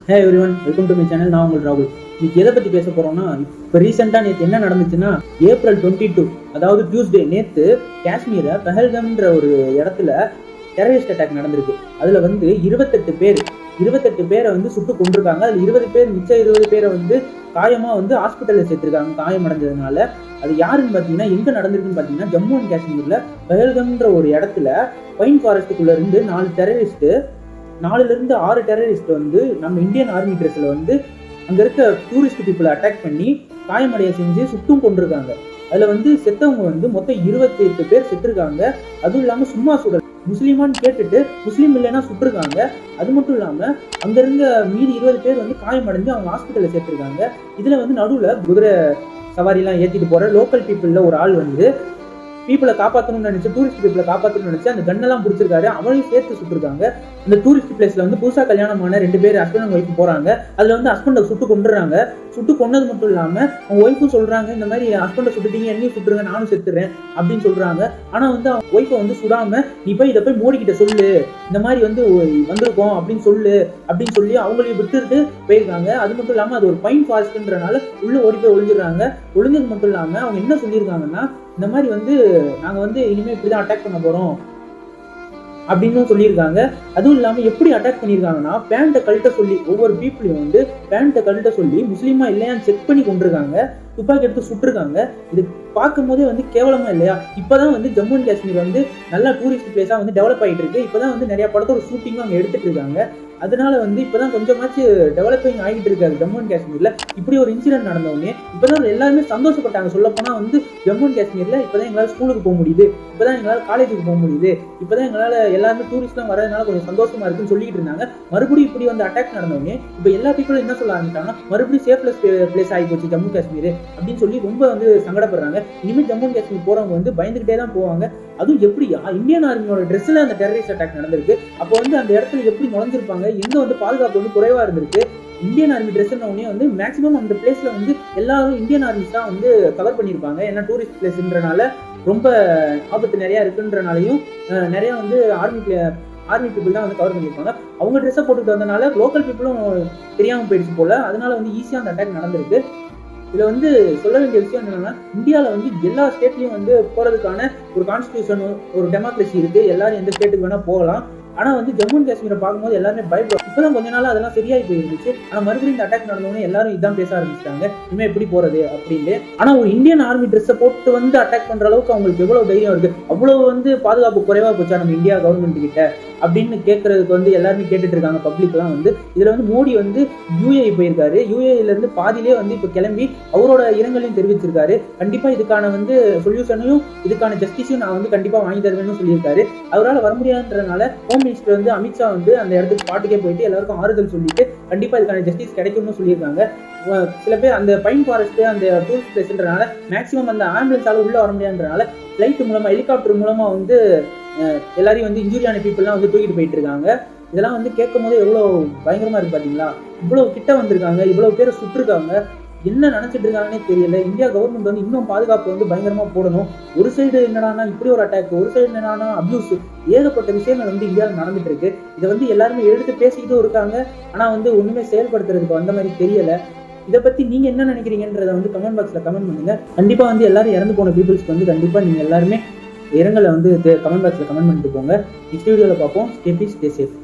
Hey everyone, welcome to my channel. நான் உங்கள் ராகுல். இன்னைக்கு எதை பற்றி பேச போகிறோம்னா, இப்போ ரீசெண்டாக நேற்று என்ன நடந்துச்சுன்னா, April 22 அதாவது டியூஸ்டே நேற்று காஷ்மீரை பஹல்கம்ன்ற ஒரு இடத்துல டெரரிஸ்ட் அட்டாக் நடந்திருக்கு. அதில் வந்து 28 பேரை வந்து சுட்டு கொண்டிருக்காங்க. அதில் 20 பேர், மிச்சம் 20 பேரை வந்து காயமாக வந்து ஹாஸ்பிட்டலில் சேர்த்துருக்காங்க காயம் அடைஞ்சதுனால. அது யாருன்னு பார்த்தீங்கன்னா, எங்கே நடந்திருக்குன்னு பார்த்தீங்கன்னா, ஜம்மு அண்ட் காஷ்மீரில் பஹல்கம்ன்ற ஒரு இடத்துல பைன் ஃபாரஸ்ட்டுக்குள்ளே இருந்து 4 to 6 டெரரிஸ்ட் வந்து நம்ம இந்தியன் ஆர்மி ட்ரெஸ்ல வந்து அங்க இருக்க டூரிஸ்ட் பீப்புளை அட்டாக் பண்ணி காயமடைய செஞ்சு சுட்டும் கொண்டிருக்காங்க. அதுல வந்து செத்தவங்க வந்து மொத்தம் 28 பேர் செத்துருக்காங்க. அதுவும் இல்லாம சும்மா சுடல், முஸ்லீமான்னு கேட்டுட்டு முஸ்லீம் இல்லைன்னா சுட்டிருக்காங்க. அது மட்டும் இல்லாம அங்க இருந்த மீதி 20 பேர் வந்து காயமடைஞ்சு அவங்க ஹாஸ்பிட்டல்ல சேர்த்திருக்காங்க. இதுல வந்து நடுவுல குதிரை சவாரிலாம் ஏத்திட்டு போற லோக்கல் பீப்புள்ல ஒரு ஆள் வந்து பீப்புளை காப்பாற்றணும்னு நினைச்சு, டூரிஸ்ட் பீப்புளை காப்பாற்றணும்னு நினைச்சு அந்த கன்னெல்லாம் பிடிச்சிருக்காரு. அவனையும் சேர்த்து சுட்டுருக்காங்க. இந்த டூரிஸ்ட் பிளேஸ்ல வந்து புதுசா கல்யாணமான 2 பேர் ஹஸ்பண்ட் அண்ட் ஒய்ஃப் போறாங்க. அதுல வந்து ஹஸ்பண்டை சுட்டு கொண்டுறாங்க. சுட்டு கொண்டது மட்டும் இல்லாம அவங்க ஒய்ஃபும் சொல்றாங்க, இந்த மாதிரி ஹஸ்பண்டை சுட்டுட்டீங்க, என்னையும் சுட்டுருங்க, நானும் செத்துறேன் அப்படின்னு சொல்றாங்க. ஆனா வந்து அவங்க ஒய்ஃபை வந்து சுடாம, நீ போய் இதை போய் மோடி கிட்ட சொல்லு, இந்த மாதிரி வந்து வந்திருக்கோம் அப்படின்னு சொல்லி அவங்களையும் விட்டுட்டு போயிருக்காங்க. அது மட்டும் இல்லாம அது ஒரு பைன் ஃபாரஸ்ட்ன்றனால உள்ள ஓடி போய் ஒளிஞ்சிடறாங்க. ஒளிஞ்சது மட்டும் இல்லாம அவங்க என்ன சொல்லியிருக்காங்கன்னா, இந்த மாதிரி வந்து நாங்க வந்து இனிமே இப்படிதான் அட்டாக் பண்ண போறோம் அப்படின்னு சொல்லியிருக்காங்க. அதுவும் இல்லாம எப்படி அட்டாக் பண்ணியிருக்காங்கன்னா, பேண்ட்டை கழட்ட சொல்லி ஒவ்வொரு பீப்புளையும் வந்து பேண்ட்டை கழட்ட சொல்லி முஸ்லீமா இல்லையான்னு செக் பண்ணி கொண்டிருக்காங்க. துப்பாக்கி எடுத்து சுட்டுருக்காங்க. இது பார்க்கும் போதே வந்து கேவலமா இல்லையா? இப்பதான் வந்து ஜம்மு அண்ட் காஷ்மீர் வந்து நல்ல டூரிஸ்ட் பிளேஸா வந்து டெவலப் ஆகிட்டு இருக்கு. இப்பதான் வந்து நிறைய படத்தோட ஷூட்டிங்கும் அங்கே எடுத்துட்டு இருக்காங்க. அதனால வந்து இப்பதான் கொஞ்சமாச்சு டெவலப்பிங் ஆகிட்டு இருக்காரு ஜம்மு அண்ட் காஷ்மீர்ல. இப்படி ஒரு இன்சிடென்ட் நடந்தவொடனே இப்பதான் எல்லாருமே சந்தோஷப்பட்டாங்க. சொல்ல போனா வந்து ஜம்மு அண்ட் காஷ்மீர்ல இப்பதான் எங்களால் ஸ்கூலுக்கு போக முடியுது, இப்பதான் எங்களால் காலேஜுக்கு போக முடியுது, இப்பதான் எங்களால் எல்லாருமே டூரிஸ்ட்லாம் வரதுனால கொஞ்சம் சந்தோஷமா இருக்குன்னு சொல்லிட்டு இருந்தாங்க. மறுபடியும் இப்படி வந்து அட்டாக் நடந்தவொடனே இப்ப எல்லா பீப்புளும் என்ன சொல்ல ஆரம்பிச்சாங்கன்னா, மறுபடியும் சேஃப்லெஸ் பிளேஸ் ஆகி போச்சு ஜம்மு காஷ்மீர் அப்படின்னு சொல்லி ரொம்ப வந்து சங்கடப்படுறாங்க. இனிமேல் ஜம்மு அண்ட் காஷ்மீர் போறவங்க வந்து பயந்துகிட்டே தான் போவாங்க. அதுவும் எப்படியா இந்தியன் ஆர்மியோட ட்ரெஸ்ல அந்த டெரரிஸ்ட் அட்டாக் நடந்திருக்கு. அப்போ வந்து அந்த இடத்துல எப்படி நுழைஞ்சிருப்பாங்க, எங்க வந்து பாதுகாப்பு வந்து குறைவா இருந்திருக்கு. இந்தியன் ஆர்மி ட்ரெஸ்ன்னு வந்து மேக்சிமம் அந்த பிளேஸ்ல வந்து எல்லாரும் இந்தியன் ஆர்மிஸ் தான் வந்து கவர் பண்ணியிருப்பாங்க. ஏன்னா டூரிஸ்ட் பிளேஸ்ன்றனால ரொம்ப ஆபத்து நிறைய இருக்குன்றனாலையும் நிறைய வந்து ஆர்மி பீப்புள் தான் வந்து கவர் பண்ணியிருப்பாங்க. அவங்க ட்ரெஸ்ஸை போட்டுட்டு வந்தனால லோக்கல் பீப்புளும் தெரியாமல் போயிடுச்சு போல. அதனால வந்து ஈஸியாக அந்த அட்டாக் நடந்திருக்கு. இதுல வந்து சொல்ல வேண்டிய விஷயம் என்னன்னா, இந்தியாவில் வந்து எல்லா ஸ்டேட்லயும் வந்து போறதுக்கான ஒரு கான்ஸ்டியூஷன், ஒரு டெமோக்ரஸி இருக்கு. எல்லாரும் எந்த ஸ்டேட்டுக்கு வேணா போகலாம். ஆனா வந்து ஜம்மு அண்ட் காஷ்மீரை பார்க்கும்போது எல்லாருமே பயப்படுவாங்க. இப்பதான் கொஞ்ச நாள் அதெல்லாம் சரியாகி போயிருந்துச்சு. ஆனா மறுபடியும் இந்த அட்டாக் நடந்தவொடனே எல்லாரும் இதான் பேச ஆரம்பிச்சிட்டாங்க, இனிமே எப்படி போறது அப்படின்னு. ஆனா ஒரு இந்தியன் ஆர்மி ட்ரெஸ்ஸை போட்டு வந்து அட்டாக் பண்ற அளவுக்கு அவங்களுக்கு எவ்வளவு தைரியம் இருக்கு, அவ்வளவு வந்து பாதுகாப்பு குறைவா போச்சா நம்ம இந்தியா கவர்மெண்ட் கிட்ட அப்படின்னு கேட்கறதுக்கு வந்து எல்லாருமே கேட்டுட்டு இருக்காங்க. பப்ளிக்லாம் வந்து இதுல வந்து மோடி வந்து யூஏஇ போயிருக்காரு. யூஏஇல இருந்து பாதியிலே வந்து இப்ப கிளம்பி அவரோட இரங்கலையும் தெரிவிச்சிருக்காரு. கண்டிப்பா இதுக்கான வந்து சொல்யூஷனையும் இதுக்கான ஜஸ்டிஸையும் நான் வந்து கண்டிப்பா வாங்கி தருவேன்னு சொல்லியிருக்காரு. அவரால் வர முடியாதுன்றதுனால ஹோம் மினிஸ்டர் வந்து அமித்ஷா வந்து அந்த இடத்துக்கு பாட்டுக்கே போயிட்டு எல்லாருக்கும் ஆறுதல் சொல்லிட்டு கண்டிப்பா இதுக்கான ஜஸ்டிஸ் கிடைக்கும்னு சொல்லியிருக்காங்க. சில பேர் அந்த பைன் ஃபாரஸ்ட் அந்த டூரிஸ்ட் பிளேஸ்ன்றனால மேக்சிமம் அந்த ஆம்புலன்ஸால உள்ள வர முடியாதுன்றனால ஃபிளைட் மூலமா, ஹெலிகாப்டர் மூலமா வந்து எல்லாரையும் வந்து இன்ஜூரியான பீப்புள்லாம் வந்து தூக்கிட்டு போயிட்டு இருக்காங்க. இதெல்லாம் வந்து கேட்கும் போது எவ்வளவு பயங்கரமா இருக்கு பாத்தீங்களா? இவ்வளவு கிட்ட வந்திருக்காங்க, இவ்வளவு பேரை சுட்டிருக்காங்க. என்ன நினைச்சிட்டு இருக்காங்கன்னே தெரியல. இந்தியா கவர்மெண்ட் வந்து இன்னும் பாதுகாப்பு வந்து பயங்கரமா போடணும். ஒரு சைடு என்னன்னா இப்படி ஒரு அட்டாக், ஒரு சைடு என்னன்னா அபியூஸ், ஏகப்பட்ட விஷயங்கள் வந்து இந்தியாவில் நடந்துட்டு இருக்கு. இதை வந்து எல்லாருமே எடுத்து பேசிக்கிட்டும் இருக்காங்க. ஆனா வந்து ஒண்ணுமே செயல்படுத்துறதுக்கு வந்த மாதிரி தெரியல. இதை பத்தி நீங்க என்ன நினைக்கிறீங்கன்றத வந்து கமெண்ட் பாக்ஸ்ல கமெண்ட் பண்ணுங்க. கண்டிப்பா வந்து எல்லாரும் இறந்து போன பீப்புள்ஸ்க்கு வந்து கண்டிப்பா நீங்க எல்லாருமே இரங்கலை வந்து கமெண்ட் பாக்ஸ்ல கமெண்ட் பண்ணிட்டு போங்க. நெக்ஸ்ட் வீடியோல பார்ப்போம். Stay peace, stay safe.